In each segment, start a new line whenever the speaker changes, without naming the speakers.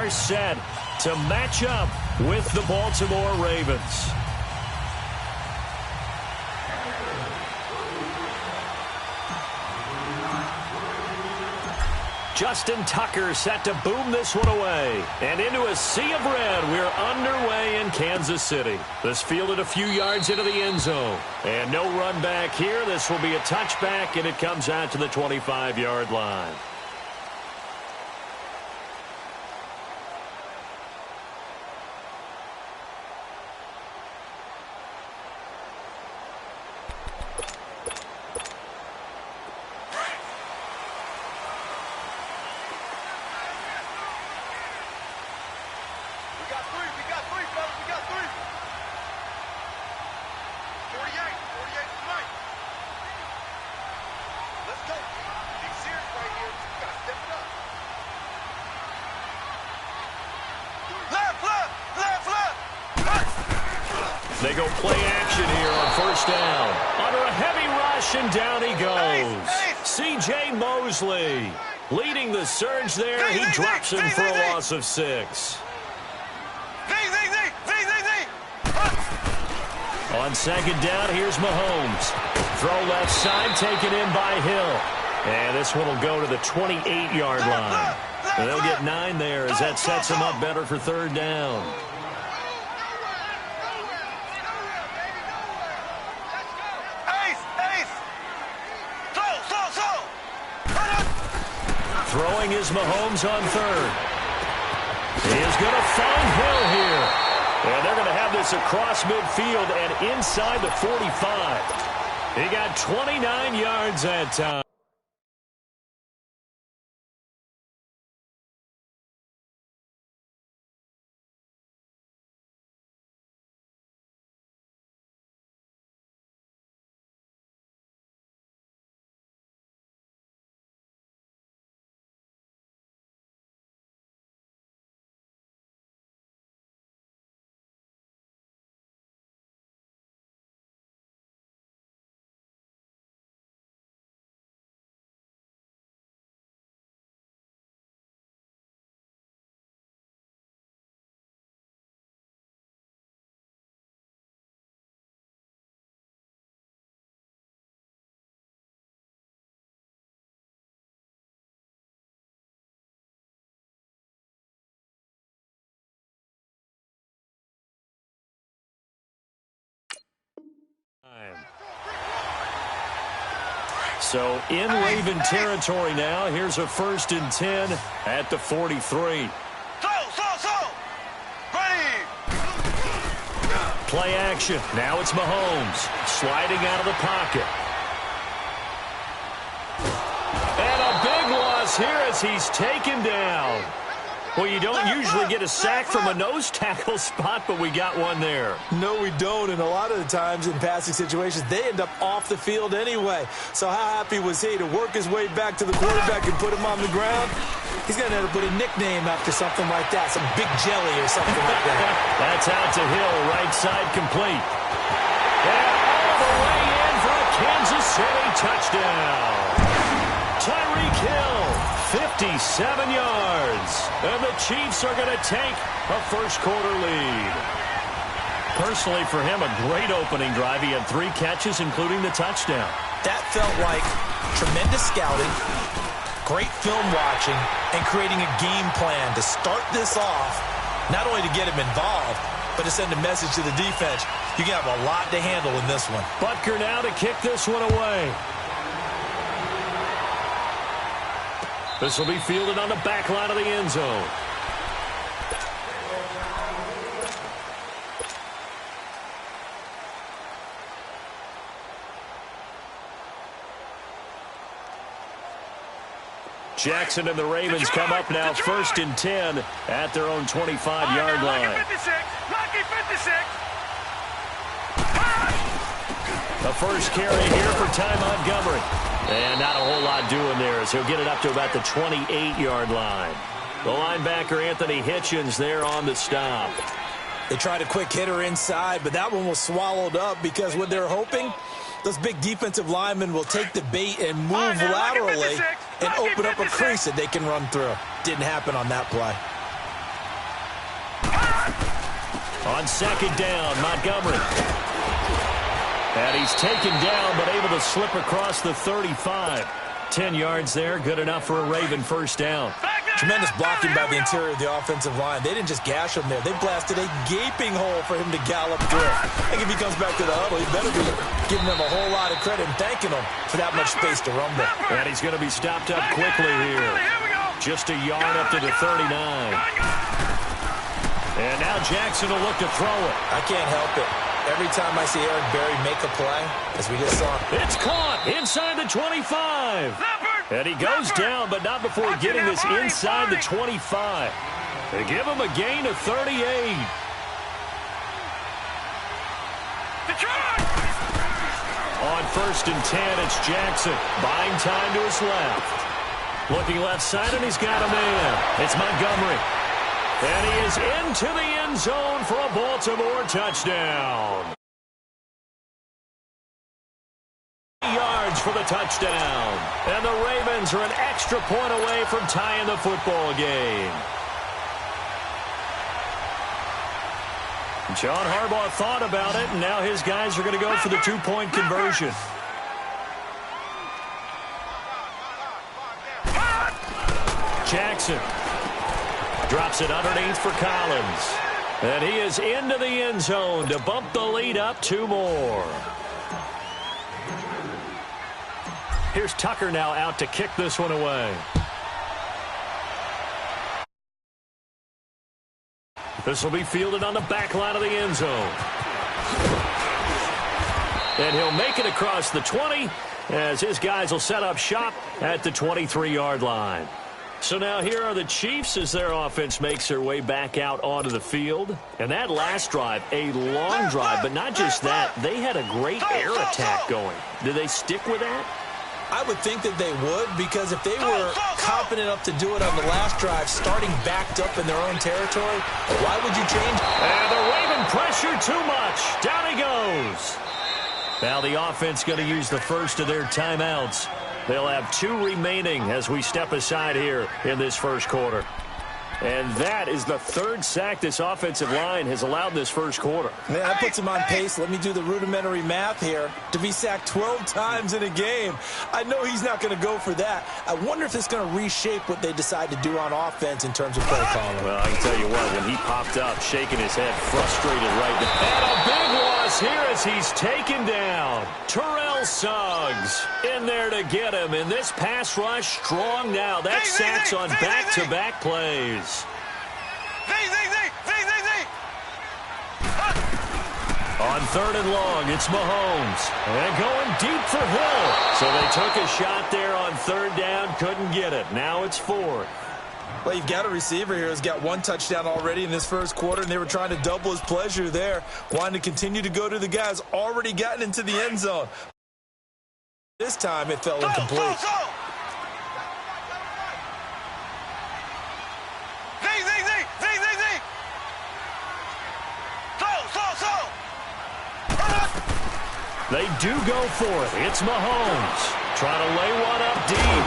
are set to match up with the Baltimore Ravens. Justin Tucker set to boom this one away. And into a sea of red, we're underway in Kansas City. This fielded a few yards into the end zone. And no run back here. This will be a touchback, and it comes out to the 25-yard line. They go play action here on first down. Under a heavy rush, and down he goes. C.J. Mosley leading the surge there. He drops him for a loss of 6. On second down, here's Mahomes. Throw left side, taken in by Hill. And this one will go to the 28-yard line. And they'll get 9 there as that sets him up better for third down. Throwing is Mahomes on third. He is going to find Hill here. And they're going to have this across midfield and inside the 45. He got 29 yards that time. So in Raven territory now. Here's a 1st and 10 at the 43. Play action. Now it's Mahomes sliding out of the pocket. And a big loss here as he's taken down. Well, you don't usually get a sack from a nose tackle spot, but we got one there.
No, we don't, and a lot of the times in passing situations, they end up off the field anyway. So how happy was he to work his way back to the quarterback and put him on the ground? He's going to end up with a nickname after something like that, some Big Jelly or something like that.
That's out to Hill, right side complete. And all the way in for a Kansas City touchdown. Tyreek Hill, 57 yards. And the Chiefs are going to take a first-quarter lead. Personally, for him, a great opening drive. He had 3 catches, including the touchdown.
That felt like tremendous scouting, great film watching, and creating a game plan to start this off, not only to get him involved, but to send a message to the defense. You can have a lot to handle in this one.
Butker now to kick this one away. This will be fielded on the back line of the end zone. Jackson and the Ravens come up now 1st and 10 at their own 25-yard line.
Lucky 56.
The first carry here for Ty Montgomery. And not a whole lot doing there as he'll get it up to about the 28-yard line. The linebacker, Anthony Hitchens, there on the stop.
They tried a quick hitter inside, but that one was swallowed up because what they're hoping, those big defensive linemen will take the bait and move laterally and open up a crease that they can run through. Didn't happen on that play.
On second down, Montgomery. And he's taken down, but able to slip across the 35. 10 yards there, good enough for a Raven first down.
Tremendous blocking by the interior of the offensive line. They didn't just gash him there. They blasted a gaping hole for him to gallop through. I think if he comes back to the huddle, he better be giving them a whole lot of credit and thanking them for that much space to run there.
And he's going to be stopped up quickly here. Just a yard up to the 39. And now Jackson will look to throw it.
I can't help it. Every time I see Eric Berry make a play, as we just saw.
It's caught inside the 25. And he goes down, but not before getting this inside the 25. They give him a gain of 38. On first and 10, it's Jackson. Buying time to his left. Looking left side, and he's got a man. It's Montgomery. And he is into the end zone for a Baltimore touchdown. Yards for the touchdown. And the Ravens are an extra point away from tying the football game. John Harbaugh thought about it, and now his guys are going to go for the two-point conversion. Jackson drops it underneath for Collins. And he is into the end zone to bump the lead up 2 more. Here's Tucker now out to kick this one away. This will be fielded on the back line of the end zone. And he'll make it across the 20 as his guys will set up shop at the 23-yard line. So now here are the Chiefs as their offense makes their way back out onto the field. And that last drive, a long drive, but not just that. They had a great air attack going. Did they stick with that?
I would think that they would, because if they were confident enough to do it on the last drive, starting backed up in their own territory, why would you change?
And the Raven pressure too much. Down he goes. Now the offense going to use the first of their timeouts. They'll have 2 remaining as we step aside here in this first quarter. And that is the 3rd sack this offensive line has allowed this first quarter.
Man, that puts him on pace. Let me do the rudimentary math here. To be sacked 12 times in a game, I know he's not going to go for that. I wonder if it's going to reshape what they decide to do on offense in terms of play calling.
Well, I can tell you what, when he popped up, shaking his head, frustrated right now. And a big loss here as he's taken down. Terrell Suggs in there to get him. And this pass rush strong now. That sacks on back-to-back plays. On 3rd and long, it's Mahomes. And going deep for Hill. So they took a shot there on 3rd down, couldn't get it. Now it's 4th.
Well, you've got a receiver here who's got 1 touchdown already in this first quarter, and they were trying to double his pleasure there, wanting to continue to go to the guys already gotten into the end zone. This time it fell incomplete.
They do go for it. It's Mahomes trying to lay one up deep.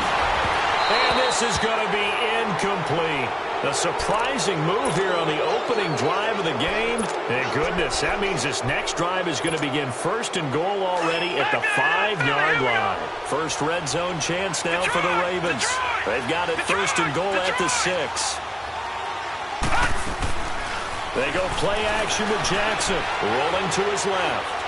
And this is going to be incomplete. A surprising move here on the opening drive of the game. And goodness, that means this next drive is going to begin 1st and goal already at the 5-yard line. First red zone chance now for the Ravens. They've got it 1st and goal at the 6. They go play action with Jackson, rolling to his left.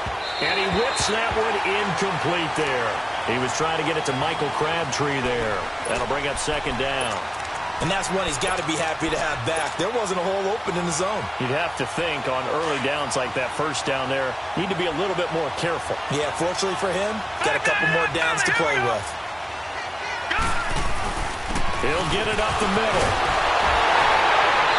And he whips that one incomplete there. He was trying to get it to Michael Crabtree there. That'll bring up 2nd down.
And that's one he's got to be happy to have back. There wasn't a hole open in the zone.
You'd have to think on early downs like that 1st down there, need to be a little bit more careful.
Yeah, fortunately for him, got a couple more downs to play with.
He'll get it up the middle.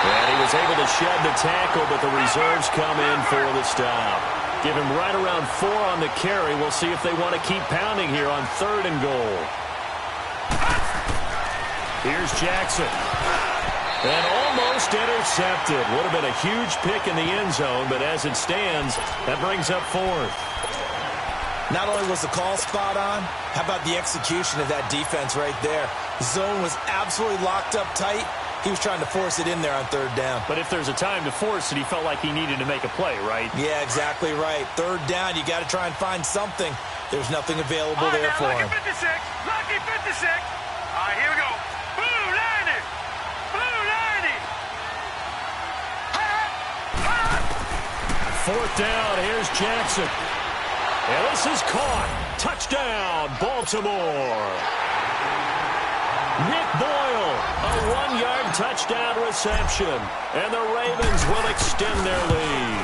And he was able to shed the tackle, but the reserves come in for the stop. Give him right around 4 on the carry. We'll see if they want to keep pounding here on 3rd and goal. Here's Jackson. And almost intercepted. Would have been a huge pick in the end zone, but as it stands, that brings up 4th.
Not only was the call spot on, how about the execution of that defense right there? The zone was absolutely locked up tight. He was trying to force it in there on third down.
But if there's a time to force it, he felt like he needed to make a play, right?
Yeah, exactly right. Third down, you got to try and find something. There's nothing available there for him.
Lucky 56. Lucky 56. All right, here we go. Blue 90. Blue 90.
Fourth down, here's Jackson. And this is caught. Touchdown, Baltimore. Nick Boyle, a 1-yard touchdown reception. And the Ravens will extend their lead.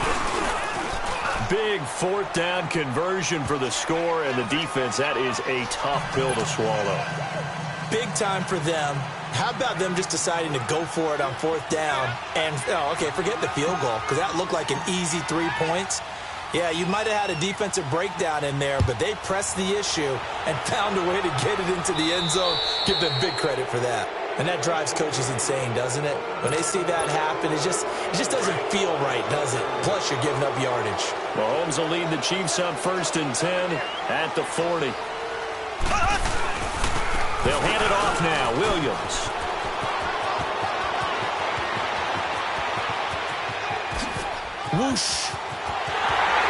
Big fourth down conversion for the score, and the defense, that is a tough pill to swallow.
Big time for them. How about them just deciding to go for it on fourth down? And, okay, forget the field goal, because that looked like an easy 3 points. Yeah, you might have had a defensive breakdown in there, but they pressed the issue and found a way to get it into the end zone. Give them big credit for that. And that drives coaches insane, doesn't it? When they see that happen, it just doesn't feel right, does it? Plus, you're giving up yardage.
Mahomes will lead the Chiefs up 1st and 10 at the 40. They'll hand it off now. Williams.
Whoosh.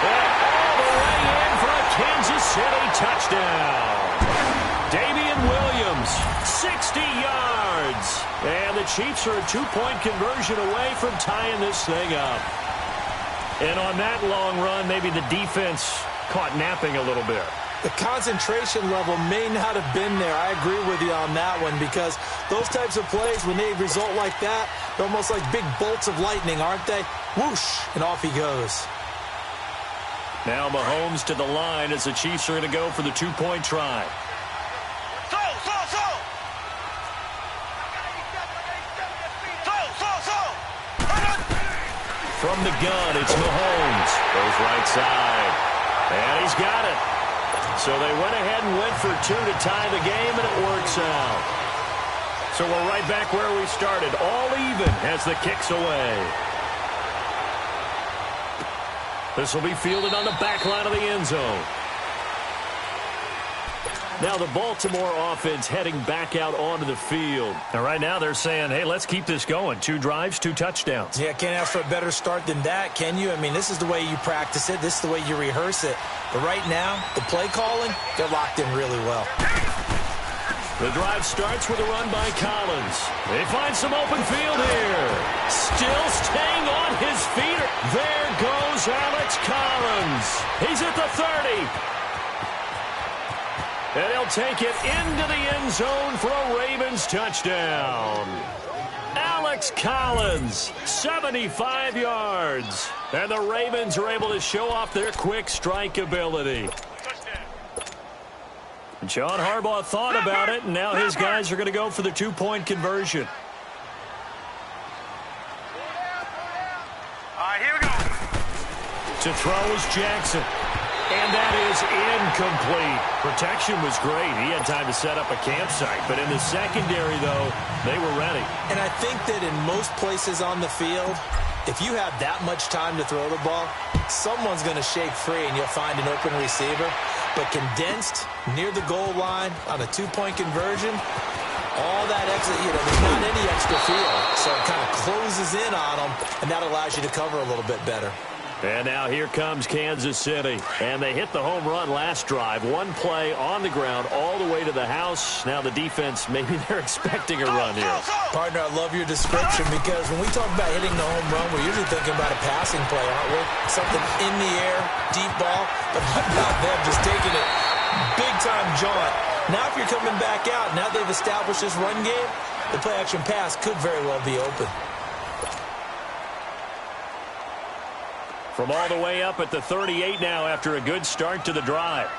And all the way in for a Kansas City touchdown. Damian Williams, 60 yards. And the Chiefs are a 2-point conversion away from tying this thing up. And on that long run, maybe the defense caught napping a little bit.
The concentration level may not have been there. I agree with you on that one, because those types of plays, when they result like that, they're almost like big bolts of lightning, aren't they? Whoosh, and off he goes.
Now Mahomes to the line as the Chiefs are going to go for the 2-point try. From the gun, it's Mahomes. Goes right side. And he's got it. So they went ahead and went for 2 to tie the game, and it works out. So we're right back where we started. All even as the kick's away. This will be fielded on the back line of the end zone. Now the Baltimore offense heading back out onto the field. And right now they're saying, hey, let's keep this going. 2 drives, 2 touchdowns.
Yeah, can't ask for a better start than that, can you? I mean, this is the way you practice it. This is the way you rehearse it. But right now, the play calling, they're locked in really well.
The drive starts with a run by Collins. They find some open field here. Still staying on his feet. There goes Alex Collins. He's at the 30. And he'll take it into the end zone for a Ravens touchdown. Alex Collins, 75 yards. And the Ravens are able to show off their quick strike ability. And John Harbaugh thought about it, and now his guys are going to go for the 2-point conversion.
All right, here we go.
To throw is Jackson. And that is incomplete. Protection was great. He had time to set up a campsite. But in the secondary, though, they were ready.
And I think that in most places on the field, if you have that much time to throw the ball, someone's going to shake free and you'll find an open receiver. But condensed, near the goal line, on a 2-point conversion, all that extra, there's not any extra field. So it kind of closes in on them, and that allows you to cover a little bit better.
And now here comes Kansas City. And they hit the home run last drive. 1 play on the ground all the way to the house. Now the defense, maybe they're expecting a run here.
Partner, I love your description, because when we talk about hitting the home run, we're usually thinking about a passing play, aren't we? Something in the air, deep ball. But how about them just taking it big-time jaunt? Now if you're coming back out, now they've established this run game, the play-action pass could very well be open.
From all the way up at the 38 now after a good start to the drive.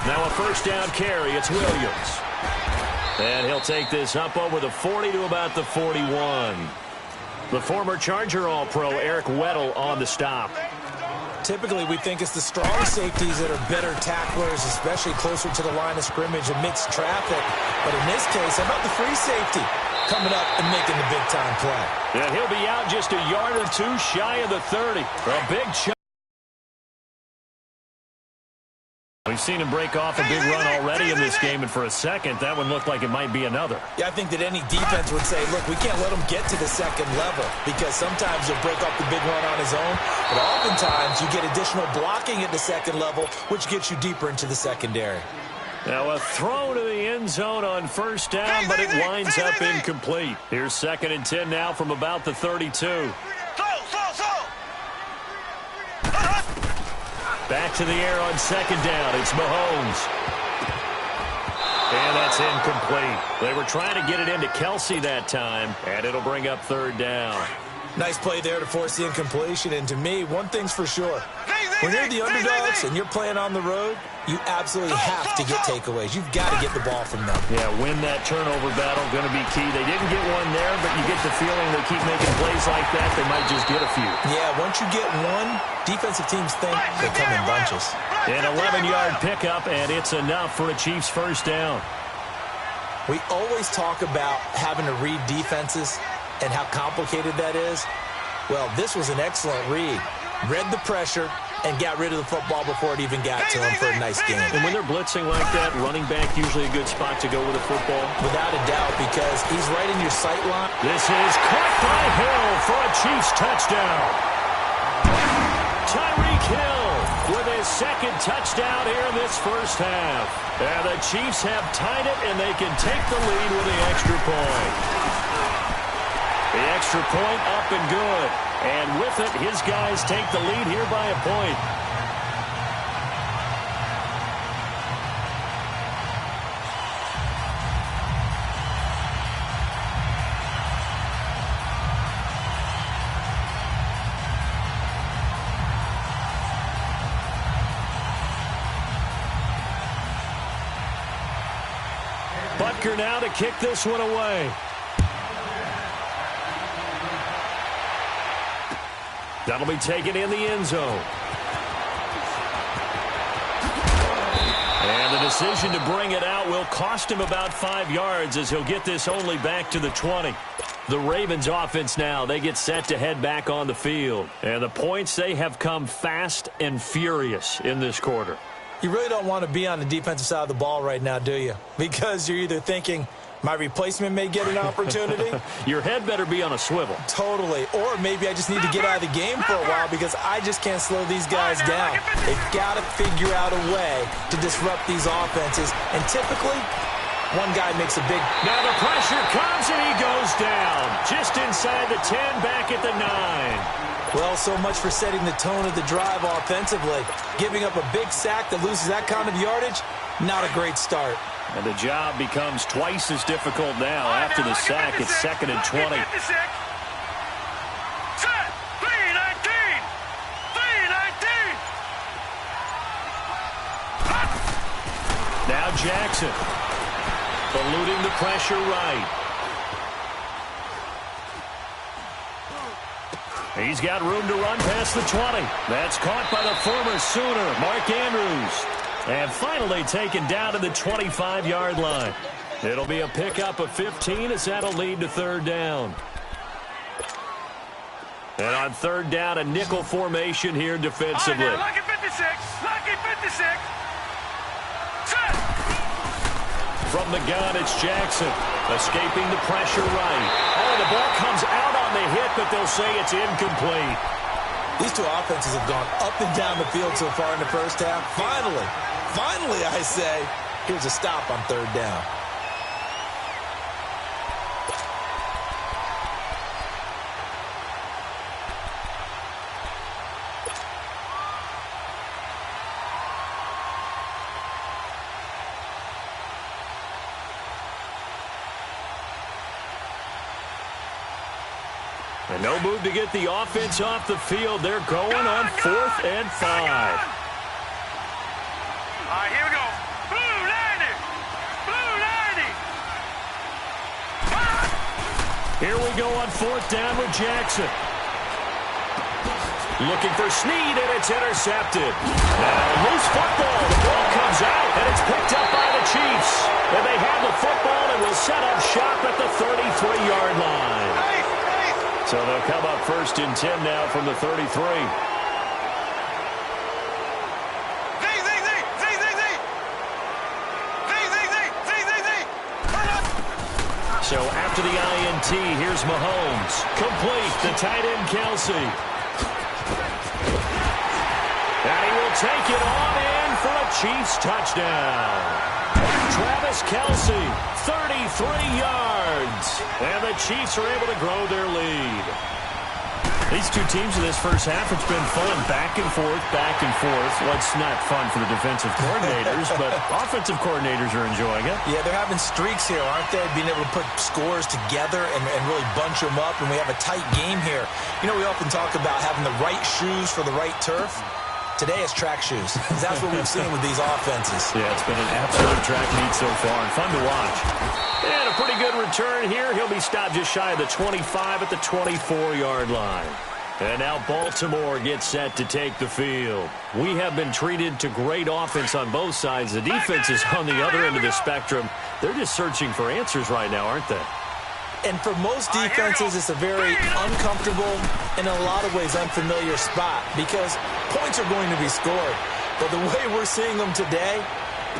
Now a first down carry. It's Williams. And he'll take this up over the 40 to about the 41. The former Charger All-Pro Eric Weddle on the stop.
Typically, we think it's the strong safeties that are better tacklers, especially closer to the line of scrimmage amidst traffic. But in this case, how about the free safety coming up and making the big-time play?
Yeah, he'll be out just a yard or 2 shy of the 30. A big chunk. We seen him break off a big run already in this game, and for a second, that one looked like it might be another.
Yeah, I think that any defense would say, look, we can't let him get to the second level because sometimes he'll break off the big run on his own, but oftentimes you get additional blocking at the second level, which gets you deeper into the secondary.
Now a throw to the end zone on first down, but it winds up incomplete. Here's 2nd and 10 now from about the 32. Back to the air on 2nd down. It's Mahomes. And that's incomplete. They were trying to get it into Kelsey that time, and it'll bring up 3rd down.
Nice play there to force the incompletion, and to me, one thing's for sure. When you're the underdogs and you're playing on the road, you absolutely have to get takeaways. You've got to get the ball from them.
Yeah, win that turnover battle, going to be key. They didn't get one there, but you get the feeling they keep making plays like that, they might just get a few.
Yeah, once you get one, defensive teams think they come in bunches.
An 11-yard pickup, and it's enough for a Chiefs first down.
We always talk about having to read defenses and how complicated that is. Well, this was an excellent read. Read the pressure and got rid of the football before it even got to him for a nice game.
And when they're blitzing like that, running back usually a good spot to go with a football.
Without a doubt, because he's right in your sight line.
This is caught by Hill for a Chiefs touchdown. Tyreek Hill with his 2nd touchdown here in this first half. And the Chiefs have tied it, and they can take the lead with the extra point. The extra point up and good. And with it, his guys take the lead here by a point. Butker now to kick this one away. That'll be taken in the end zone. And the decision to bring it out will cost him about 5 yards as he'll get this only back to the 20. The Ravens offense now, they get set to head back on the field. And the points, they have come fast and furious in this quarter.
You really don't want to be on the defensive side of the ball right now, do you? Because you're either thinking, my replacement may get an opportunity.
Your head better be on a swivel.
Totally. Or maybe I just need to get out of the game for a while because I just can't slow these guys down. They've got to figure out a way to disrupt these offenses. And typically, one guy makes a big...
Now the pressure comes and he goes down. Just inside the 10, back at the 9.
Well, so much for setting the tone of the drive offensively. Giving up a big sack that loses that kind of yardage, not a great start.
And the job becomes twice as difficult now after the sack. It's 2nd and 20. Now Jackson. Eluding the pressure right. He's got room to run past the 20. That's caught by the former Sooner, Mark Andrews. And finally taken down to the 25-yard line. It'll be a pickup of 15 as that'll lead to 3rd down. And on 3rd down, a nickel formation here defensively.
Lucky 56. Lucky 56. Set.
From the gun, it's Jackson. Escaping the pressure right. Oh, the ball comes out on the hit, but they'll say it's incomplete.
These two offenses have gone up and down the field so far in the first half. Finally, I say, here's a stop on 3rd down.
And no move to get the offense off the field. They're going on 4th and 5.
All right, here we go. Blue 90. Blue 90.
Here we go on 4th down with Jackson. Looking for Snead, and it's intercepted. Now, loose football. The ball comes out, and it's picked up by the Chiefs. And they have the football and will set up shop at the 33-yard line. So they'll come up 1st and 10 now from the 33. So after the INT, here's Mahomes. Complete, the tight end Kelsey. And he will take it on in for a Chiefs touchdown. Travis Kelsey, 33 yards. And the Chiefs are able to grow their lead. These two teams in this first half, it's been fun. Back and forth, back and forth. Well, it's not fun for the defensive coordinators, but offensive coordinators are enjoying it.
Yeah, they're having streaks here, aren't they? Being able to put scores together and really bunch them up, and we have a tight game here. You know, we often talk about having the right shoes for the right turf. Today it's track shoes. That's what we've seen with these offenses.
Yeah, it's been an absolute track meet so far, and fun to watch. And a pretty good return here. He'll be stopped just shy of the 25 at the 24-yard line. And now Baltimore gets set to take the field. We have been treated to great offense on both sides. The defense is on the other end of the spectrum. They're just searching for answers right now, aren't they?
And for most defenses, it's a very uncomfortable and in a lot of ways unfamiliar spot because points are going to be scored. But the way we're seeing them today,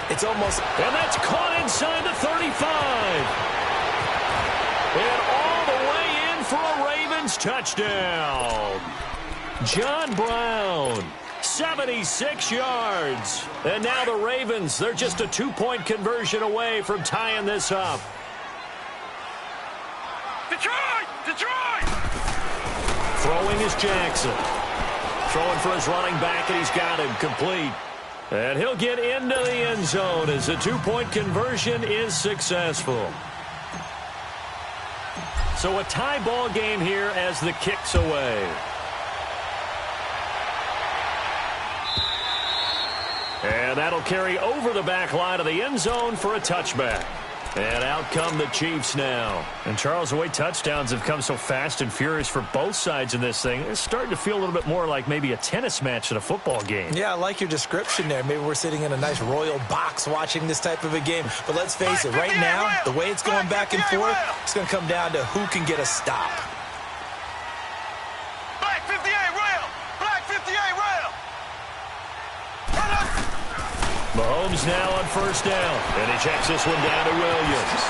it's almost...
And that's caught inside the 35. And all the way in for a Ravens touchdown. John Brown, 76 yards. And now the Ravens, they're just a 2-point conversion away from tying this up.
Detroit! Detroit!
Throwing is Jackson. Throwing for his running back, and he's got him complete. And he'll get into the end zone as the 2-point conversion is successful. So a tie ball game here as the kick's away. And that'll carry over the back line of the end zone for a touchback. And out come the Chiefs now. And, Charles, the way touchdowns have come so fast and furious for both sides in this thing, it's starting to feel a little bit more like maybe a tennis match than a football game.
Yeah, I like your description there. Maybe we're sitting in a nice royal box watching this type of a game. But let's face it, right now, the way it's going back and forth, it's going to come down to who can get a stop.
Black 58 rail! Black 58 rail!
Mahomes now on first down, and he checks this one down to Williams.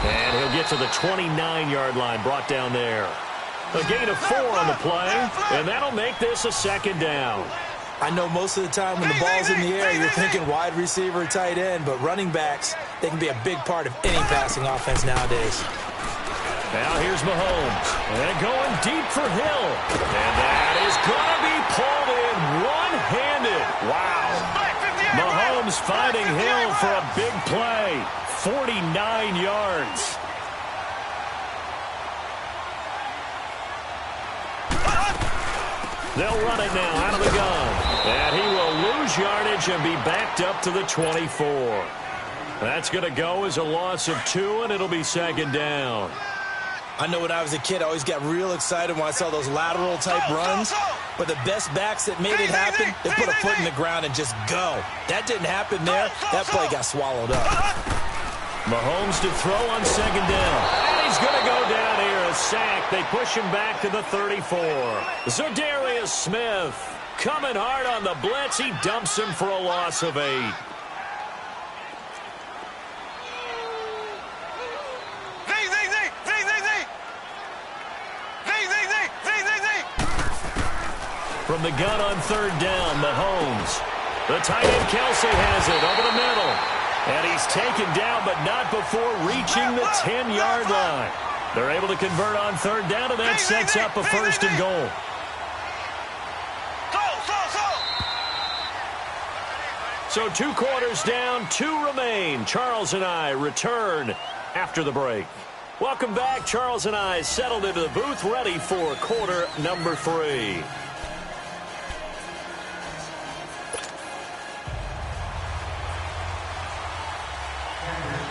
And he'll get to the 29-yard line, brought down there. A gain of 4 on the play, and that'll make this a second down.
I know most of the time when the ball's in the air, you're thinking wide receiver, tight end, but running backs, they can be a big part of any passing offense nowadays.
Now here's Mahomes, and going deep for Hill. And that is going to be pulled in one-handed. Wow. Mahomes finding Hill for a big play. 49 yards. They'll run it now out of the gun. And he will lose yardage and be backed up to the 24. That's going to go as a loss of 2, and it'll be second down.
I know when I was a kid, I always got real excited when I saw those lateral-type runs. But the best backs that made it happen, they put a foot in the ground and just go. That didn't happen there. That play got swallowed up.
Mahomes to throw on second down. And he's going to go down here. A sack. They push him back to the 34. Za'Darius Smith coming hard on the blitz. He dumps him for a loss of 8. From the gun on third down, Mahomes. The tight end Kelsey has it over the middle. And he's taken down, but not before reaching the 10-yard line. They're able to convert on third down, and that sets up a first and goal. So 2 quarters down, 2 remain. Charles and I return after the break. Welcome back. Charles and I settled into the booth, ready for quarter number 3.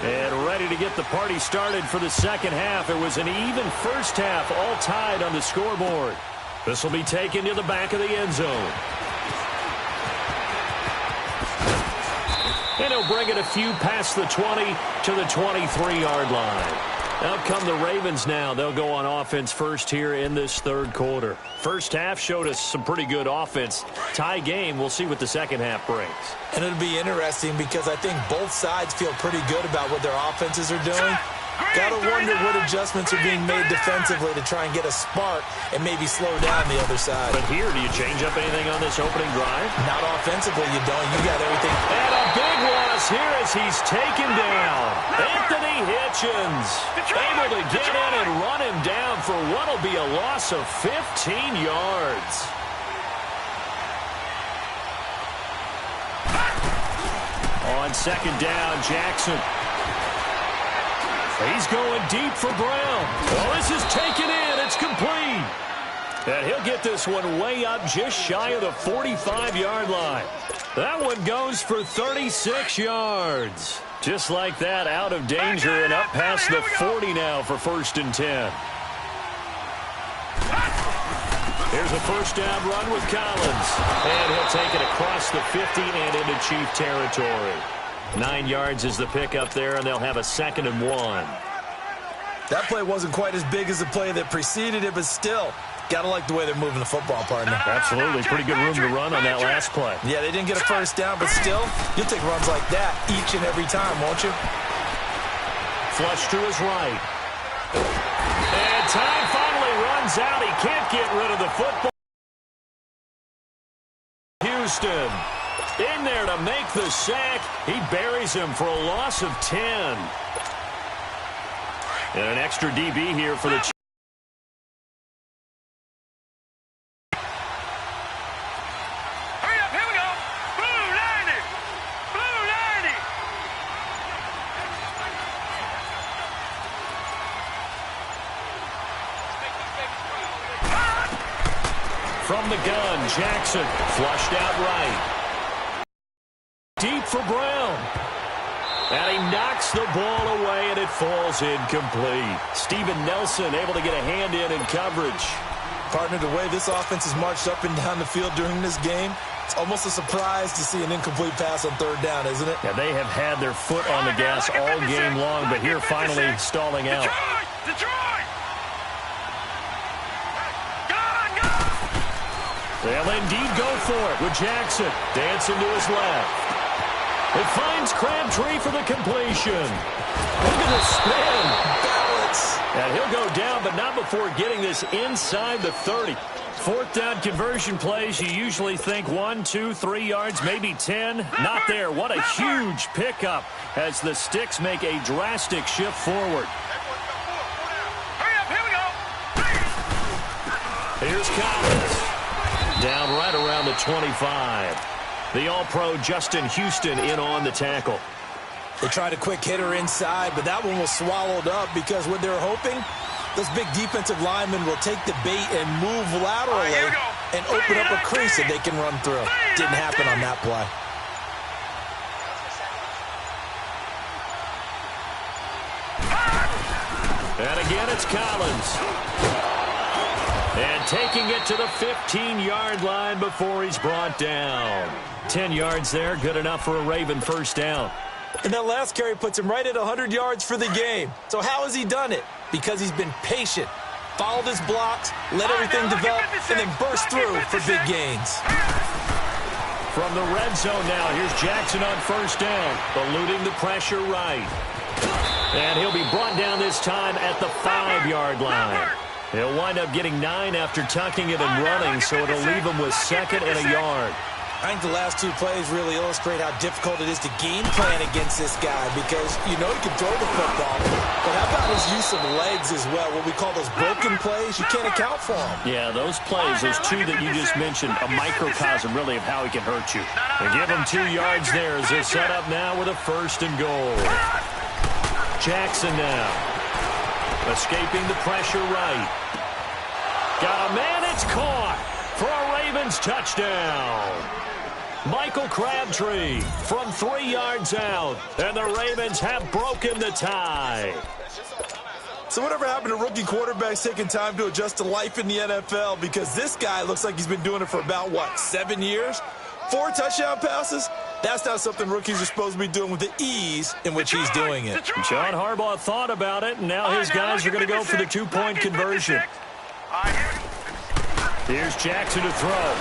And ready to get the party started for the second half. It was an even first half, all tied on the scoreboard. This will be taken to the back of the end zone. And he'll bring it a few past the 20 to the 23-yard line. Out come the Ravens now. They'll go on offense first here in this third quarter. First half showed us some pretty good offense. Tie game. We'll see what the second half brings.
And it'll be interesting because I think both sides feel pretty good about what their offenses are doing. Gotta wonder what adjustments are being made defensively to try and get a spark and maybe slow down the other side.
But here, do you change up anything on this opening drive?
Not offensively, you don't. You got everything.
And a big loss here as he's taken down. Anthony Hitchens able to get in and run him down for what will be a loss of 15 yards. On second down, Jackson. He's going deep for Brown. Well, this is taken in. It's complete. And he'll get this one way up just shy of the 45-yard line. That one goes for 36 yards. Just like that, out of danger and up past the 40 now for 1st and 10. Here's a first down run with Collins. And he'll take it across the 50 and into Chief territory. 9 yards is the pickup there, and they'll have a 2nd and 1.
That play wasn't quite as big as the play that preceded it, but still, gotta like the way they're moving the football, partner.
Absolutely. Pretty good room to run on that last play.
Yeah, they didn't get a first down, but still, you'll take runs like that each and every time, won't you?
Flush to his right. And time finally runs out. He can't get rid of the football. Houston in there to make the sack. He buries him for a loss of 10. And an extra DB here for the Chiefs.
Hurry up, here we go. Blue 90. Blue 90.
From the gun, Jackson flushed out right. Deep for Brown. And he knocks the ball away, and it falls incomplete. Steven Nelson able to get a hand in coverage.
Partner, the way this offense has marched up and down the field during this game, it's almost a surprise to see an incomplete pass on 3rd down, isn't it?
Yeah, they have had their foot on the gas all game long, but here finally stalling out.
Detroit!
They'll indeed go for it with Jackson dancing to his left. It finds Crabtree for the completion. Look at the spin.
Balance.
And he'll go down, but not before getting this inside the 30. 4th down conversion plays, you usually think 1, 2, 3 yards, maybe 10. Not there. What a huge pickup as the Sticks make a drastic shift forward.
Hurry up, here we go.
Here's Collins. Down right around the 25. The All-Pro Justin Houston in on the tackle.
They tried a quick hitter inside, but that one was swallowed up because what they're hoping, those big defensive linemen will take the bait and move laterally and open up a crease that they can run through. Didn't happen on that play.
And again, it's Collins. And taking it to the 15-yard line before he's brought down. 10 yards there, good enough for a Raven first down.
And that last carry puts him right at 100 yards for the game. So how has he done it? Because he's been patient, followed his blocks, let everything develop, and then burst through for big gains.
From the red zone now, here's Jackson on first down, eluding the pressure right. And he'll be brought down this time at the 5-yard line. He'll wind up getting 9 after tucking it and running, so it'll leave him with 2nd and a yard.
I think the last 2 plays really illustrate how difficult it is to game plan against this guy because you know he can throw the football, but how about his use of legs as well? What we call those broken plays, you can't account for them.
Yeah, those plays, those 2 that you just mentioned, a microcosm really of how he can hurt you. They give him 2 yards there as they're set up now with a 1st and goal. Jackson now, escaping the pressure right. Got a man, it's caught for a Ravens touchdown. Michael Crabtree from 3 yards out, and the Ravens have broken the tie.
So whatever happened to rookie quarterbacks taking time to adjust to life in the NFL? Because this guy looks like he's been doing it for about, 7 years? 4 touchdown passes? That's not something rookies are supposed to be doing with the ease in which he's doing it.
John Harbaugh thought about it, and now his guys are going to go for the two-point conversion. Here's Jackson to throw.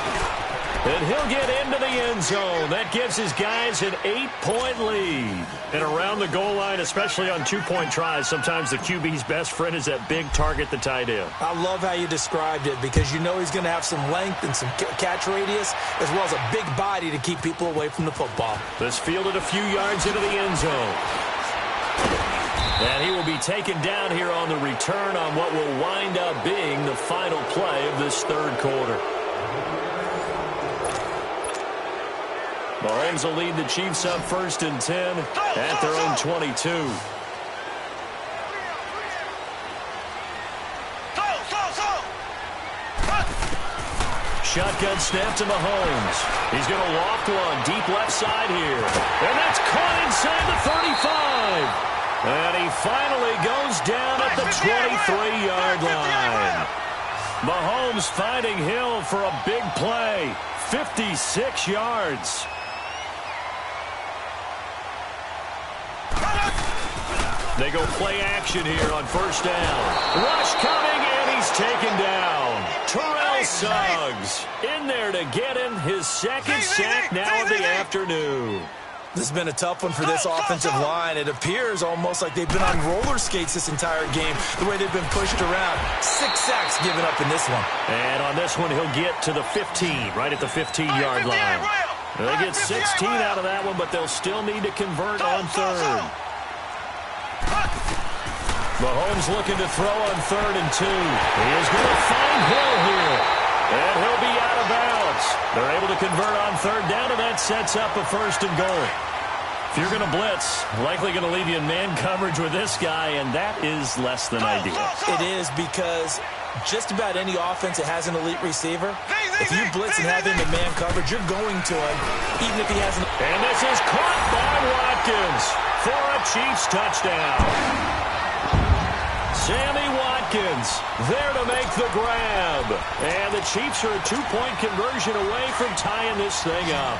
And he'll get into the end zone. That gives his guys an 8-point lead. And around the goal line, especially on two-point tries, sometimes the QB's best friend is that big target, the tight end.
I love how you described it because you know he's going to have some length and some catch radius as well as a big body to keep people away from the football.
This fielded a few yards into the end zone. And he will be taken down here on the return on what will wind up being the final play of this third quarter. Mahomes will lead the Chiefs up 1st and 10 at their own 22. Shotgun snap to Mahomes. He's going to loft one deep left side here. And that's caught inside the 35. And he finally goes down at the 23-yard line. Mahomes finding Hill for a big play. 56 yards. They go play action here on 1st down. Rush coming, and he's taken down. Terrell Suggs in there to get him his second sack now of the afternoon.
This has been a tough one for this offensive line. It appears almost like they've been on roller skates this entire game, the way they've been pushed around. 6 sacks given up in this one.
And on this one, he'll get to the 15, right at the 15-yard line. They get 16 out of that one, but they'll still need to convert on 3rd. Mahomes looking to throw on 3rd and 2. He is going to find Hill here. And he'll be out of bounds. They're able to convert on 3rd down, and that sets up a 1st and goal. If you're going to blitz, likely going to leave you in man coverage with this guy, and that is less than ideal.
It is because just about any offense that has an elite receiver, if you blitz and have him in man coverage, you're going to him, even if he hasn't.
And this is caught by Watkins for a Chiefs touchdown. Sammy Watkins there to make the grab. And the Chiefs are a 2-point conversion away from tying this thing up.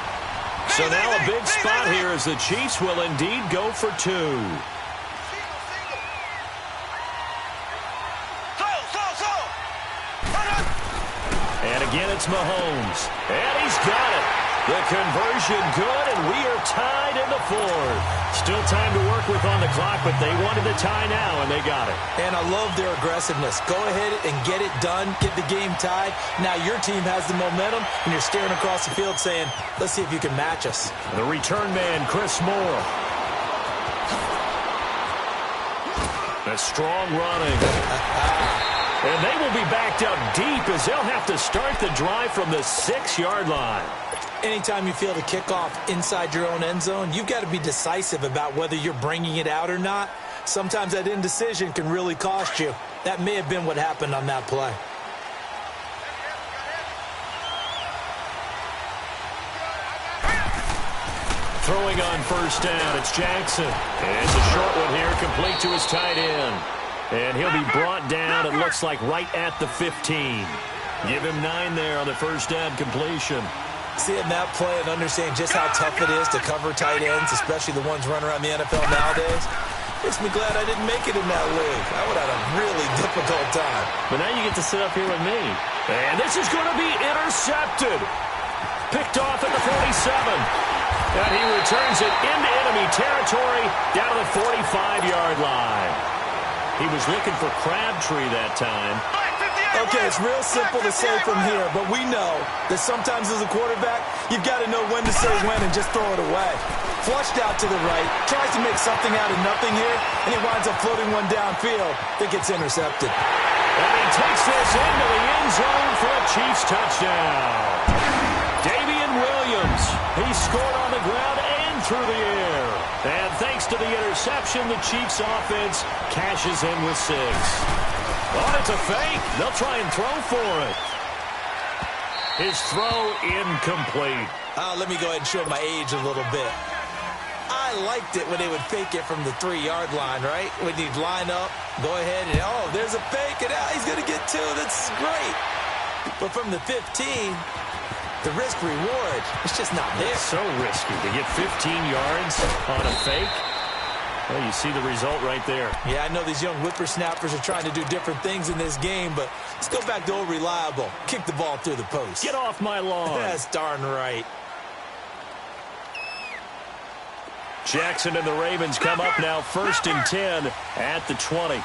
So now a big spot here as the Chiefs will indeed go for 2. And again, it's Mahomes. And he's got it. The conversion good, and we are tied in the 4th. Still time to work with on the clock, but they wanted the tie now, and they got it.
And I love their aggressiveness. Go ahead and get it done. Get the game tied. Now your team has the momentum, and you're staring across the field saying, let's see if you can match us.
The return man, Chris Moore. A strong running. And they will be backed up deep as they'll have to start the drive from the 6-yard line.
Anytime you feel the kickoff inside your own end zone, you've got to be decisive about whether you're bringing it out or not. Sometimes that indecision can really cost you. That may have been what happened on that play.
Throwing on 1st down, it's Jackson. And it's a short one here, complete to his tight end. And he'll be brought down, it looks like, right at the 15. Give him 9 there on the 1st down completion.
Seeing that play and understanding just how tough it is to cover tight ends, especially the ones running around the NFL nowadays, makes me glad I didn't make it in that league. I would have had a really difficult time.
But now you get to sit up here with me. And this is going to be intercepted. Picked off at the 47. And he returns it into enemy territory down to the 45-yard line. He was looking for Crabtree that time.
Okay, it's real simple to say from here, but we know that sometimes as a quarterback, you've got to know when to say when and just throw it away. Flushed out to the right, tries to make something out of nothing here, and he winds up floating one downfield that gets intercepted.
And he takes this into the end zone for a Chiefs touchdown. Damian Williams, he scored on the ground and through the air. And thanks to the interception, the Chiefs offense cashes in with 6. Oh, it's a fake. They'll try and throw for it. His throw incomplete.
Let me go ahead and show my age a little bit. I liked it when they would fake it from the 3-yard line, right? When you'd line up, go ahead and, oh, there's a fake, and he's going to get 2. That's great. But from the 15, The risk-reward is just not there.
It's so risky to get 15 yards on a fake. Well, you see the result right there.
Yeah, I know these young whippersnappers are trying to do different things in this game, but let's go back to old reliable. Kick the ball through the post.
Get off my lawn.
That's darn right.
Jackson and the Ravens come up now 1st and 10 at the 20.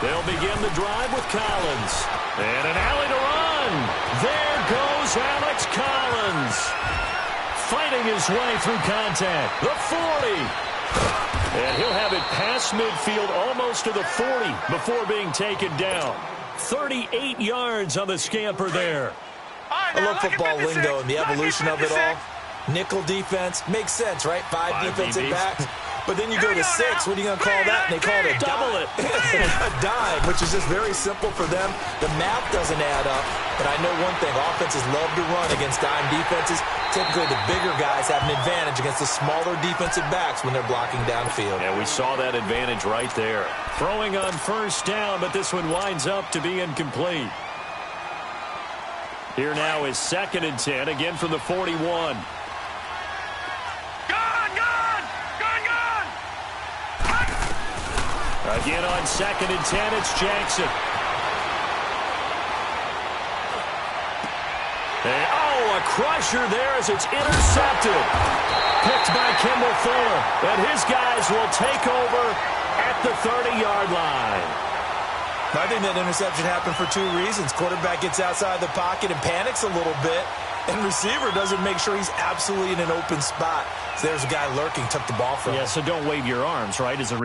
They'll begin the drive with Collins. And an alley to run. There goes Alex Collins. Fighting his way through contact. The 40. And he'll have it past midfield almost to the 40 before being taken down. 38 yards on the scamper there.
I love football lingo and the evolution of it all. Nickel defense makes sense, right? Five defensive backs. But then you go to 6. What are you going to call that? And they call it a
double
it. A dime, which is just very simple for them. The math doesn't add up. But I know one thing. Offenses love to run against dime defenses. Typically, the bigger guys have an advantage against the smaller defensive backs when they're blocking downfield.
And we saw that advantage right there. Throwing on 1st down, but this one winds up to be incomplete. Here now is 2nd and 10, again from the 41. Again on 2nd and 10, it's Jackson. And, a crusher there as it's intercepted. Picked by Kimball Fuller. And his guys will take over at the 30-yard line.
I think that interception happened for 2 reasons. Quarterback gets outside the pocket and panics a little bit. And receiver doesn't make sure he's absolutely in an open spot. So there's a guy lurking, took the ball from him.
Yeah, so don't wave your arms, right, as a